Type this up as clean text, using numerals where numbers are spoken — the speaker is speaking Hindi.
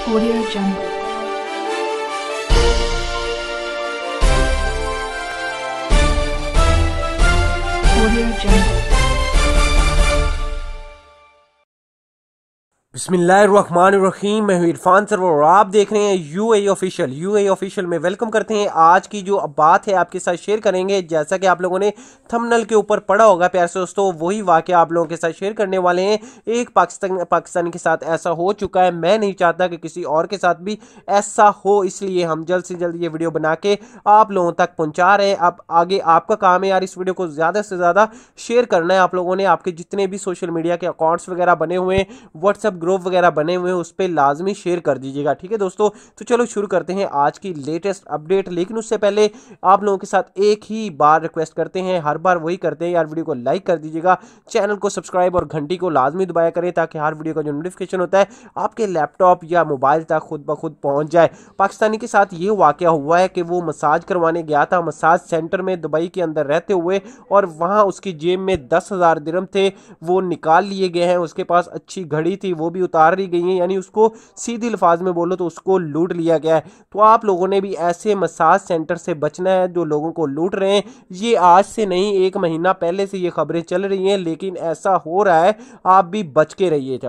Audio Jungle. Audio Jungle. बिस्मिल्लाहिर्रहमानिर्रहीम। मैं हूं इरफान सरवर और आप देख रहे हैं यूएई ऑफिशियल। यूएई ऑफिशियल में वेलकम करते हैं। आज की जो बात है आपके साथ शेयर करेंगे, जैसा कि आप लोगों ने थंबनेल के ऊपर पढ़ा होगा प्यार से दोस्तों, वही वाकया आप लोगों के साथ शेयर करने वाले हैं। एक पाकिस्तानी के साथ ऐसा हो चुका है। मैं नहीं चाहता कि किसी और के साथ भी ऐसा हो, इसलिए हम जल्द से जल्द ये वीडियो बना के आप लोगों तक पहुंचा रहे हैं। अब आगे आपका काम है यार, इस वीडियो को ज्यादा से ज्यादा शेयर करना है। आप लोगों ने आपके जितने भी सोशल मीडिया के अकाउंट्स वगैरह बने हुए हैं, व्हाट्सएप ग्रुप वगैरह बने हुए हैं, उस पर लाजमी शेयर कर दीजिएगा। ठीक है दोस्तों, तो चलो शुरू करते हैं आज की लेटेस्ट अपडेट। लेकिन उससे पहले आप लोगों के साथ एक ही बार रिक्वेस्ट करते हैं, हर बार वही करते हैं यार, वीडियो को लाइक कर दीजिएगा, चैनल को सब्सक्राइब और घंटी को लाजमी दबाया करें ताकि हर वीडियो का जो नोटिफिकेशन होता है आपके लैपटॉप या मोबाइल तक खुद ब खुद पहुंच जाए। पाकिस्तानी के साथ ये वाकया हुआ है कि वो मसाज करवाने गया था मसाज सेंटर में दुबई के अंदर रहते हुए, और वहां उसकी जेब में 10,000 दिरहम थे, वो निकाल लिए गए हैं। उसके पास अच्छी घड़ी थी, वो भी उतार ली गई है, यानी उसको सीधी अल्फाज में बोलो तो उसको लूट लिया गया है। तो आप लोगों ने भी ऐसे मसाज सेंटर से बचना है जो लोगों को लूट रहे हैं। ये आज से नहीं, 1 महीना पहले से ये खबरें चल रही हैं, लेकिन ऐसा हो रहा है, आप भी बच के रहिए।